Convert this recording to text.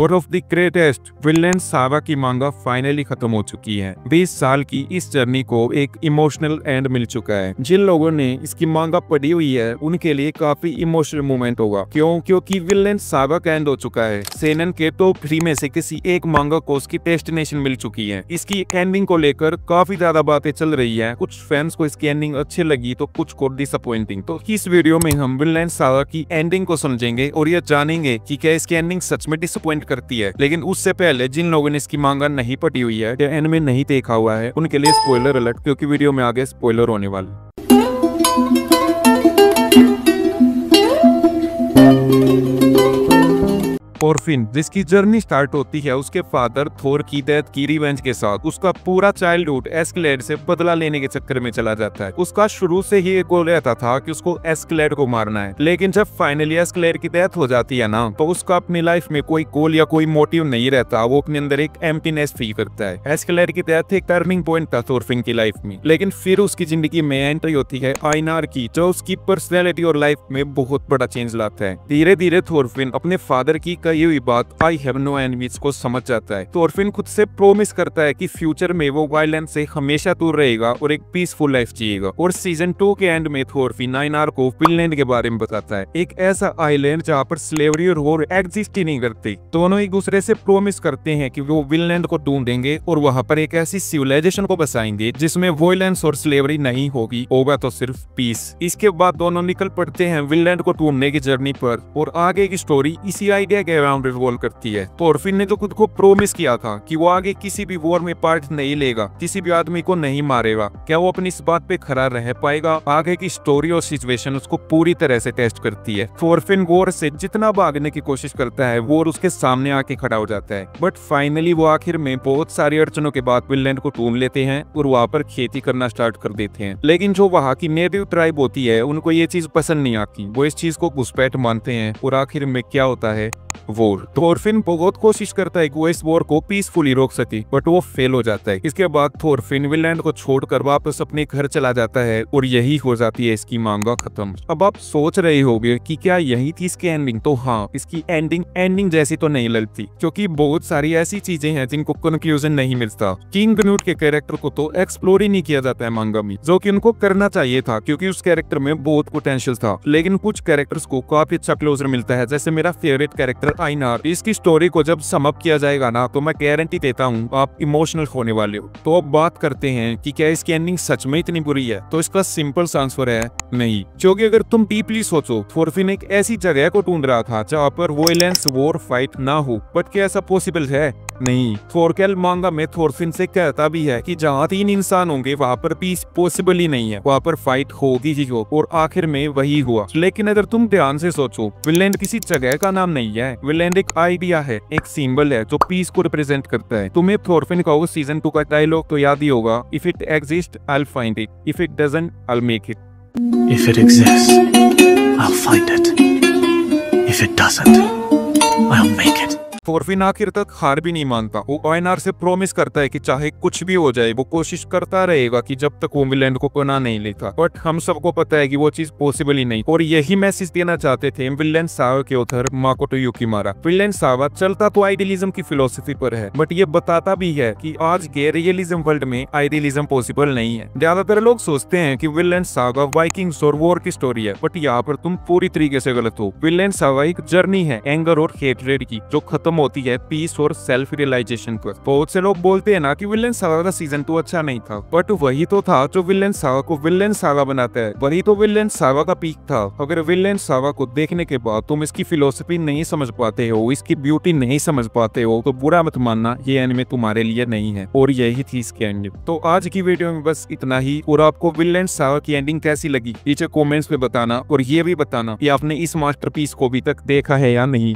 One of the greatest Vinland saga की मांगा finally खत्म हो चुकी है। 20 साल की इस जर्नी को एक इमोशनल एंड मिल चुका है। जिन लोगों ने इसकी मांगा पढ़ी हुई है उनके लिए काफी इमोशनल मोमेंट होगा, क्योंकि विनलैंड सागा का एंड हो चुका है। सेनन के टॉप 3 में से किसी एक मांगा को उसकी डेस्टिनेशन मिल चुकी है। इसकी एंडिंग को लेकर काफी ज्यादा बातें चल रही है। कुछ फैंस को इसकी एंडिंग अच्छी लगी तो कुछ को डिसअपॉइंटिंग। तो इस वीडियो में हम विनलैंड सागा की एंडिंग को समझेंगे और यह जानेंगे कि क्या इसकी एंडिंग सच में डिसअपॉइंट करती है। लेकिन उससे पहले जिन लोगों ने इसकी मांगा नहीं पढ़ी हुई है या एनिमे नहीं देखा हुआ है उनके लिए स्पॉइलर अलर्ट, क्योंकि वीडियो में आगे स्पॉइलर होने वाला। थोरफिन जिसकी जर्नी स्टार्ट होती है उसके फादर थोर की डेथ की रिवेंज के साथ। उसका पूरा चाइल्डहुड एस्केलेड से बदला लेने के चक्कर में चला जाता है। उसका शुरू से ही एक गोल रहता था कि उसको एस्केलेड को मारना है, लेकिन जब फाइनली एस्केलेड की डेथ हो जाती है ना, तो उसका अपनी लाइफ में कोई गोल या कोई मोटिव नहीं रहता। वो अपने अंदर एक एम्प्टीनेस फील करता है। एस्केलेड की डेथ एक टर्निंग पॉइंट था थोरफिन की लाइफ में, लेकिन फिर उसकी जिंदगी में एंट्री होती है आइनार की, जो उसकी पर्सनैलिटी और लाइफ में बहुत बड़ा चेंज लाता है। धीरे धीरे थोरफिन अपने फादर की कही हुई बात आई हैव नो एनिमीज को समझ जाता है। थोरफिन खुद से प्रॉमिस करता है कि फ्यूचर में वो वायलेंस से हमेशा दूर रहेगा और एक पीसफुल लाइफ जिएगा। और सीजन 2 के एंड में थोरफिन आइनार को विनलैंड के बारे में बताता है, एक ऐसा आइलैंड जहाँ पर स्लेवरी और वॉर एग्जिस्ट ही नहीं करती। दोनों एक दूसरे से प्रॉमिस करते हैं कि वो विनलैंड को ढूंढेंगे और वहाँ पर एक ऐसी सिविलाइजेशन को बसाएंगे जिसमें वायलेंस और स्लेवरी नहीं होगी, होगा तो सिर्फ पीस। इसके बाद दोनों निकल पड़ते हैं विनलैंड को ढूंढने की जर्नी पर और आगे की स्टोरी इसी आइडिया के अराउंड रिवॉल्व करती है। थोरफिन ने तो खुद को प्रॉमिस किया था कि वो आगे किसी भी वॉर में पार्ट नहीं लेगा, किसी भी आदमी को नहीं मारेगा। क्या वो अपनी इस बात पे खरा रह पाएगा? आगे की स्टोरी और सिचुएशन उसको पूरी तरह से टेस्ट करती है। थोरफिन वॉर से जितना भागने की कोशिश करता है वॉर उसके सामने आके खड़ा हो जाता है, बट फाइनली वो आखिर में बहुत सारी अड़चनों के बाद विनलैंड को ढूंढ लेते हैं और वहाँ पर खेती करना स्टार्ट कर देते हैं। लेकिन जो वहाँ की नेटिव ट्राइब होती है उनको ये चीज पसंद नहीं आती। वो इस चीज को घुसपैठ मानते हैं और आखिर में क्या होता है, वॉर। थोरफिन बहुत कोशिश करता है कि वो इस वॉर को पीसफुली रोक सके, बट वो फेल हो जाता है। इसके बाद थोरफिन विनलैंड को छोड़कर वापस अपने घर चला जाता है और यही हो जाती है इसकी मांगा खत्म। अब आप सोच रहे होंगे कि क्या यही थी इसकी एंडिंग? तो हाँ, इसकी एंडिंग जैसी तो नहीं लगती, क्योंकि बहुत सारी ऐसी चीजें हैं जिनको कंक्लूजन नहीं मिलता। किंग ग्नूट के कैरेक्टर को तो एक्सप्लोर ही नहीं किया जाता है मांगा में, जो कि उनको करना चाहिए था, क्योंकि उस कैरेक्टर में बहुत पोटेंशियल था। लेकिन कुछ कैरेक्टर्स को काफी अच्छा क्लोजर मिलता है, जैसे मेरा फेवरेट कैरेक्टर आइनार। इसकी स्टोरी को जब समअप किया जाएगा ना, तो मैं गारंटी देता हूँ आप इमोशनल होने वाले हो। तो अब बात करते हैं कि क्या इसकी एंडिंग सच में इतनी बुरी है? तो इसका सिंपल आंसर है नहीं, क्योंकि अगर तुम डीपली सोचो, थोरफिन एक ऐसी जगह को ढूंढ रहा था जहाँ पर वायलेंस वॉर फाइट ना हो, बट क्या ऐसा पॉसिबल है? नहीं। थोरकेल मांगा में थोरफिन से कहता भी है कि जहाँ 3 इंसान होंगे वहाँ पर पीस पॉसिबल ही नहीं है, वहाँ पर फाइट होगी ही हो, और आखिर में वही हुआ। लेकिन अगर तुम ध्यान से सोचो, विनलैंड किसी जगह का नाम नहीं है, विनलैंड एक आइडिया है, एक सिंबल है जो पीस को रिप्रेजेंट करता है। तुम्हें थोरफिन का सीजन 2 का डायलॉग तो याद ही होगा, if it exist I will find it, if it doesn't I will make it. If it exists, I'll find it. If it doesn't, I'll make it. थोरफिन आखिर तक हार भी नहीं मानता। वो आइनार से प्रॉमिस करता है कि चाहे कुछ भी हो जाए वो कोशिश करता रहेगा कि जब तक वो विनलैंड को बना नहीं लेता। बट हम सबको पता है कि वो चीज पॉसिबल ही नहीं, और यही मैसेज देना चाहते थे विनलैंड सागा के ऑथर माकोटो युकीमारा। विनलैंड सागा चलता तो आइडियलिज्म की फिलोसफी पर है, बट ये बताता भी है कि आज के रियलिज्म वर्ल्ड में आइडियलिज्म पॉसिबल नहीं है। ज्यादातर लोग सोचते हैं कि विनलैंड सागा वाइकिंग्स और वॉर की स्टोरी है, बट यहाँ पर तुम पूरी तरीके से गलत हो। विनलैंड सागा एक जर्नी है एंगर और हेट्रेड की, जो खत्म होती है पीस और सेल्फ रियलाइजेशन पर। बहुत से लोग बोलते हैं ना कि विनलैंड सागा का सीजन 2 अच्छा नहीं था, बट वही तो था जो विनलैंड सागा को विनलैंड सागा बनाता है। वही तो विनलैंड सागा का पीक था। अगर विनलैंड सागा को देखने के बाद तुम इसकी फिलोसफी नहीं समझ पाते हो, इसकी ब्यूटी नहीं समझ पाते हो, तो बुरा मत मानना, ये एनिमे तुम्हारे लिए नहीं है। और यही थी इसकी एंडिंग। तो आज की वीडियो में बस इतना ही। और आपको विनलैंड सागा की एंडिंग कैसी लगी नीचे कमेंट्स में बताना, और ये भी बताना कि आपने इस मास्टरपीस को अभी तक देखा है या नहीं।